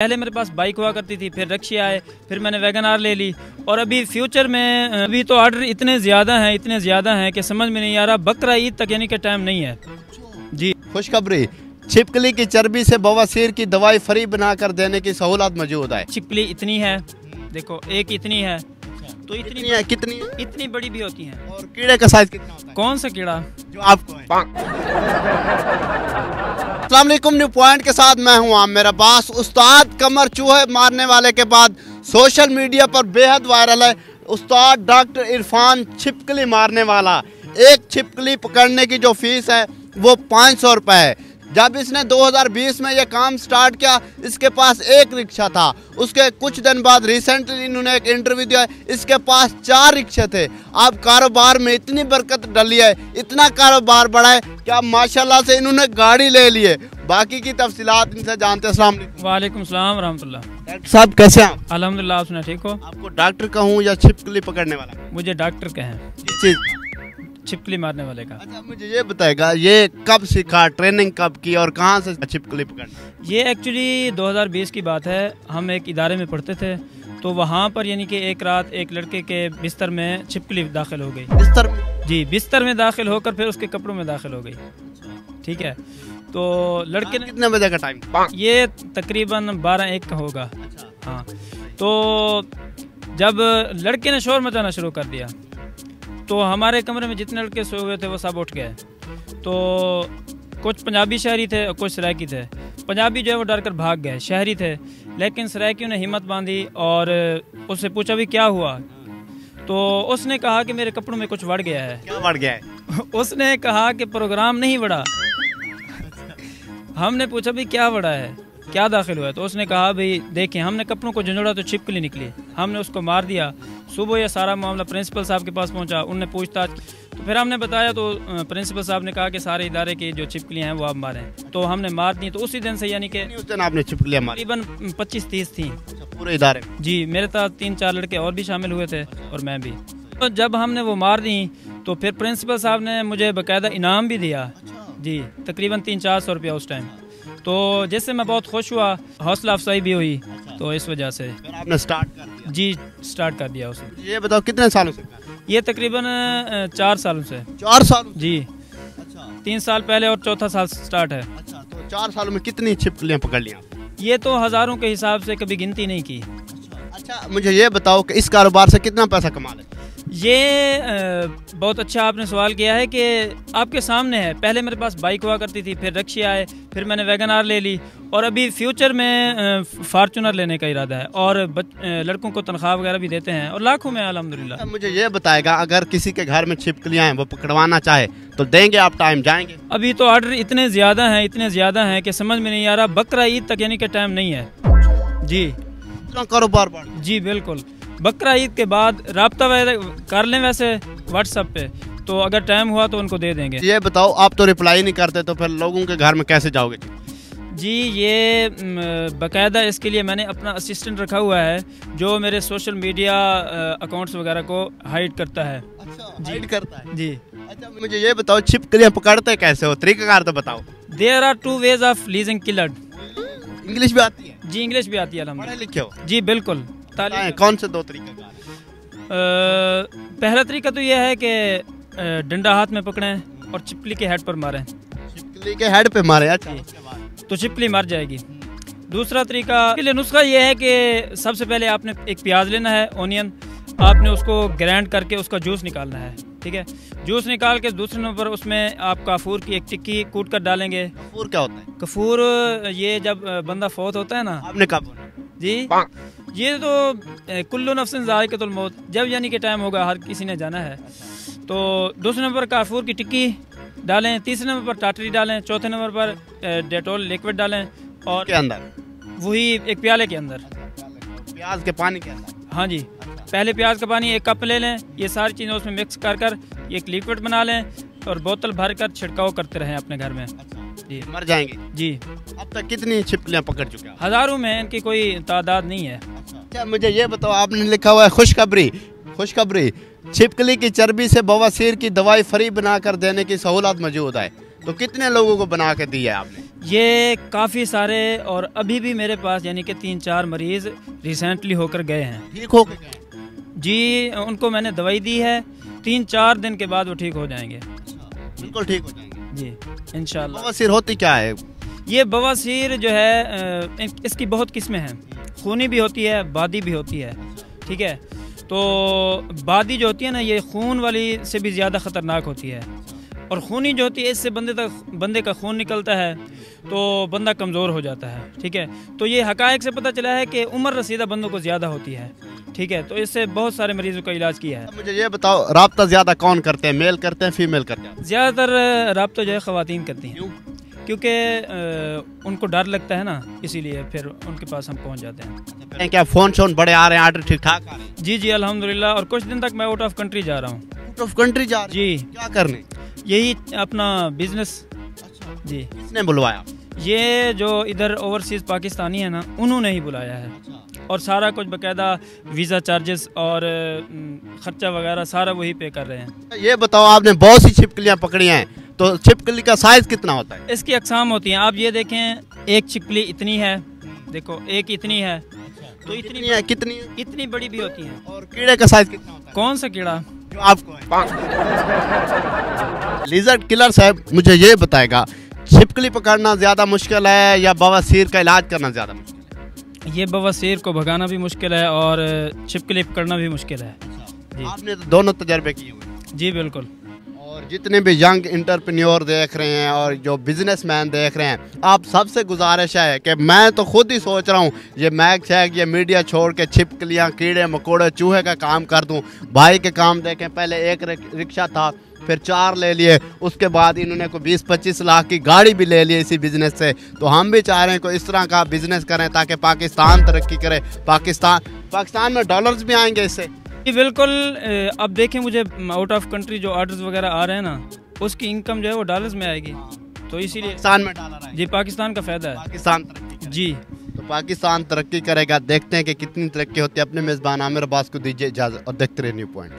पहले मेरे पास बाइक हुआ करती थी, फिर रक्शे आए, फिर मैंने वैगन आर ले ली। और अभी फ्यूचर में अभी तो ऑर्डर इतने ज़्यादा हैं कि समझ में नहीं आ रहा। बकरा ईद तक यानी कि टाइम नहीं है जी। खुशखबरी, छिपकली की चर्बी से बवासीर की दवाई फ्री बनाकर देने की सहूलत मौजूद है। छिपकली इतनी है, देखो एक इतनी है, तो इतनी है, कितनी है? इतनी बड़ी भी होती हैं। और कीड़े का साइज कितना होता है? कौन सा कीड़ा जो आपको है? अस्सलाम वालेकुम, न्यू पॉइंट के साथ मैं हूं आमिर अब्बास। उस्ताद कमर चूहे मारने वाले के बाद सोशल मीडिया पर बेहद वायरल है उस्ताद डॉक्टर इरफान छिपकली मारने वाला। एक छिपकली पकड़ने की जो फीस है वो 500 रुपये है। जब इसने 2020 में ये काम स्टार्ट किया, इसके पास एक रिक्शा था। उसके कुछ दिन बाद रिसेंटली इन्होंने एक इंटरव्यू दिया, इसके पास 4 रिक्शे थे। अब कारोबार में इतनी बरकत डली है, इतना कारोबार बढ़ा है कि अब माशाल्लाह से इन्होंने गाड़ी ले ली है। बाकी की तफसीलात इनसे जानते हैं। अस्सलाम वालेकुम। वालेकुम सलाम रहमतुल्लाह। डॉक्टर साहब कैसे हैं आप? अल्हम्दुलिल्लाह, आप सुना ठीक हो? आपको डॉक्टर कहूँ या छिपकली पकड़ने वाला? मुझे डॉक्टर कहें, जिस चीज़ छिपकली मारने वाले का। अच्छा, मुझे ये बताएगा ये कब सीखा, ट्रेनिंग कब की और कहाँ से छिपकली पकड़ना? ये एक्चुअली 2020 की बात है। हम एक इदारे में पढ़ते थे, तो वहाँ पर यानी कि एक रात एक लड़के के बिस्तर में छिपकली दाखिल हो गई। बिस्तर में? जी, बिस्तर में दाखिल होकर फिर उसके कपड़ों में दाखिल हो गई। ठीक है, तो लड़के ने कितने बजे का टाइम? ये तकरीबन 12-1 का होगा। हाँ, तो जब लड़के ने शोर मचाना शुरू कर दिया तो हमारे कमरे में जितने लड़के सोए हुए थे वो सब उठ गए। तो कुछ पंजाबी शहरी थे और कुछ सराइकी थे। पंजाबी जो है वो डर कर भाग गए, शहरी थे, लेकिन सराइकियों ने हिम्मत बांधी और उससे पूछा भी क्या हुआ। तो उसने कहा कि मेरे कपड़ों में कुछ बढ़ गया है। क्या बढ़ गया है? उसने कहा कि प्रोग्राम नहीं बढ़ा। हमने पूछा भी क्या बढ़ा है, क्या दाखिल हुआ है? तो उसने कहा भाई देखिए, हमने कपड़ों को झंझोड़ा तो छिपकली निकली, हमने उसको मार दिया। सुबह ये सारा मामला प्रिंसिपल साहब के पास पहुंचा, उनने पूछताछ की, तो फिर हमने बताया, तो प्रिंसिपल साहब ने कहा कि सारे इदारे की जो छिपकलियाँ हैं वो आप मारें। तो हमने मार दी। तो उसी दिन से यानी कि उस दिन आपने छिपकलियाँ मारी? तकरीबन 25-30 थी पूरे इदारे में? जी, मेरे साथ 3-4 लड़के और भी शामिल हुए थे और मैं भी। तो जब हमने वो मार दी तो फिर प्रिंसिपल साहब ने मुझे बाकायदा इनाम भी दिया जी, तकरीबन 300-400 रुपया उस टाइम। तो जिससे मैं बहुत खुश हुआ, हौसला अफजाई भी हुई। तो इस वजह से फिर आपने स्टार्ट कर दिया? जी, स्टार्ट कर दिया उसने। ये बताओ कितने सालों से? ये तकरीबन 4 सालों से। 4 साल जी। अच्छा, 3 साल पहले और चौथा साल स्टार्ट है। अच्छा, तो 4 सालों में कितनी छिपकलियाँ पकड़ ली आपने? ये तो हज़ारों के हिसाब से कभी गिनती नहीं की। अच्छा, मुझे ये बताओ कि इस कारोबार से कितना पैसा कमा लेते? ये बहुत अच्छा आपने सवाल किया है कि आपके सामने है। पहले मेरे पास बाइक हुआ करती थी, फिर रक्शे आए, फिर मैंने वैगन आर ले ली, और अभी फ्यूचर में फार्चूनर लेने का इरादा है। और लड़कों को तनख्वाह वगैरह भी देते हैं और लाखों में अल्हम्दुलिल्लाह। मुझे ये बताएगा, अगर किसी के घर में छिपकलियाँ हैं वो पकड़वाना चाहे तो देंगे आप? टाइम जाएंगे? अभी तो ऑर्डर इतने ज़्यादा हैं कि समझ में नहीं आ रहा। बकरा ईद तक यानी कि टाइम नहीं है जी। इतना कारोबार बढ़? जी बिल्कुल। बकरा ईद के बाद रब्ता कर लें वैसे व्हाट्सएप पे, तो अगर टाइम हुआ तो उनको दे देंगे। ये बताओ, आप तो रिप्लाई नहीं करते, तो फिर लोगों के घर में कैसे जाओगे? जी, ये बाकायदा इसके लिए मैंने अपना असिस्टेंट रखा हुआ है जो मेरे सोशल मीडिया अकाउंट्स वगैरह को हाइड करता है। अच्छा, हाइड करता है जी। अच्छा, मुझे ये बताओ छिपकलियाँ पकड़ते कैसे हो, तरीकाकार तो बताओ। There are 2 ways of leasing killer. English भी आती है? जी, इंग्लिश भी आती है पढ़े अल्हम्दुलिल्लाह। लिखे हो? जी बिल्कुल। कौन से 2 तरीके? पहला तरीका तो यह है कि डंडा हाथ में पकड़ें और छिपकली के हेड पर मारें। छिपकली के हेड पे मारे? अच्छा, तो छिपकली मर जाएगी। दूसरा तरीका के लिए नुस्खा ये है कि सबसे पहले आपने एक प्याज लेना है, ओनियन, आपने उसको ग्राइंड करके उसका जूस निकालना है। ठीक है, जूस निकाल के दूसरे नंबर पर उसमें आप काफूर की एक टिक्की कूट कर डालेंगे। कफूर क्या होता है? कफूर ये जब बंदा फौत होता है ना। आपने कब? जी, ये तो कुल्लू नफ्सिन ज़ाइक़तुल मौत, जब यानी कि टाइम होगा हर किसी ने जाना है। तो दूसरे नंबर पर काफूर की टिक्की डालें, तीसरे नंबर पर टाटरी डालें, चौथे नंबर पर डेटोल लिक्विड डालें और के अंदर वही एक प्याले के अंदर प्याज के पानी के अंदर। हाँ जी, पहले प्याज का पानी 1 कप ले लें, ये सारी चीज़ें उसमें मिक्स कर एक लिक्विड बना लें और बोतल भर कर छिड़काव करते रहें अपने घर में। जी, मर जाएंगे जी। अब तक कितनी छिपकलियाँ पकड़ चुके हैं? हज़ारों में, इनकी कोई तादाद नहीं है। अच्छा, मुझे ये बताओ, आपने लिखा हुआ है खुशखबरी, छिपकली की चर्बी से बवासीर की दवाई फ्री बनाकर देने की सहूलत मौजूद है। तो कितने लोगों को बना के दिया है आपने? ये काफ़ी सारे, और अभी भी मेरे पास यानी कि 3-4 मरीज़ रिसेंटली होकर गए हैं। ठीक हो गए? जी, उनको मैंने दवाई दी है, 3-4 दिन के बाद वो ठीक हो जाएंगे। बिल्कुल ठीक हो जाएंगे जी, इंशाल्लाह। बवासीर होती क्या है? ये बवासीर जो है इसकी बहुत किस्में हैं। खूनी भी होती है, बादी भी होती है, ठीक है। तो बादी जो होती है ना, ये खून वाली से भी ज़्यादा ख़तरनाक होती है, और खूनी जो होती है इससे बंदे का खून निकलता है तो बंदा कमज़ोर हो जाता है, ठीक है। तो ये हक़ाइक़ से पता चला है कि उम्र रसीदा बंदों को ज़्यादा होती है, ठीक है। तो इससे बहुत सारे मरीज़ों का इलाज किया है। मुझे ये बताओ, राब्ता ज़्यादा कौन करते हैं, मेल करते हैं फीमेल करते हैं? ज़्यादातर राब्ता जो है ख़वातीन करती हैं, क्योंकि उनको डर लगता है ना, इसीलिए फिर उनके पास हम पहुंच जाते हैं। क्या फ़ोन शोन बड़े आ रहे हैं, आर्डर ठीक ठाक आ रहे हैं? जी जी, अल्हम्दुलिल्लाह। और कुछ दिन तक मैं आउट ऑफ कंट्री जा रहा हूँ। आउट ऑफ कंट्री जा रहे हैं? जी, क्या करने? यही अपना बिजनेस। जी, किसने बुलवाया? ये जो इधर ओवरसीज़ पाकिस्तानी है ना, उन्होंने ही बुलाया है, और सारा कुछ बाकायदा वीज़ा चार्जेस और ख़र्चा वगैरह सारा वही पे कर रहे हैं। ये बताओ, आपने बहुत सी छिपकलियाँ पकड़ी हैं, तो छिपकली का साइज़ कितना होता है? इसकी अक़साम होती हैं। आप ये देखें, एक छिपकली इतनी है, देखो एक इतनी है, तो इतनी है, कितनी है? इतनी बड़ी भी होती हैं। और कीड़े का साइज़ कितना होता है? कौन सा कीड़ा? जो आपको है। लिज़र्ड किलर साहब, मुझे ये बताएगा, छिपकली पकड़ना ज़्यादा मुश्किल है या बवासीर का इलाज करना ज़्यादा मुश्किल है? ये बवासीर को भगाना भी मुश्किल है और छिपकली पकड़ना भी मुश्किल है। जी, आपने तो दोनों तजर्बे किए हुए हैं। जी बिल्कुल। और जितने भी यंग इंटरप्रेन्योर देख रहे हैं और जो बिजनेसमैन देख रहे हैं, आप सबसे गुजारिश है कि मैं तो खुद ही सोच रहा हूँ ये मैक शैक, ये मीडिया छोड़ के छिपकलियाँ, कीड़े मकोड़े, चूहे का काम कर दूँ। भाई के काम देखें, पहले एक रिक्शा था, फिर 4 ले लिए, उसके बाद इन्होंने को 20-25 लाख की गाड़ी भी ले ली इसी बिज़नेस से। तो हम भी चाह रहे हैं कोई इस तरह का बिज़नेस करें ताकि पाकिस्तान तरक्की करे। पाकिस्तान में डॉलर्स भी आएंगे इससे। जी बिल्कुल। अब देखें, मुझे आउट ऑफ कंट्री जो ऑर्डर्स वगैरह आ रहे हैं ना, उसकी इनकम जो है वो डॉलर्स में आएगी, तो इसीलिए पाकिस्तान में डॉलर आएंगे। जी, पाकिस्तान का फ़ायदा है। पाकिस्तान तरक्की जी, तो पाकिस्तान तरक्की करेगा। देखते हैं कि कितनी तरक्की होती है। अपने मेज़बान आमिर अब्बास को दीजिए इजाज़त और देखते रहिए न्यू पॉइंट।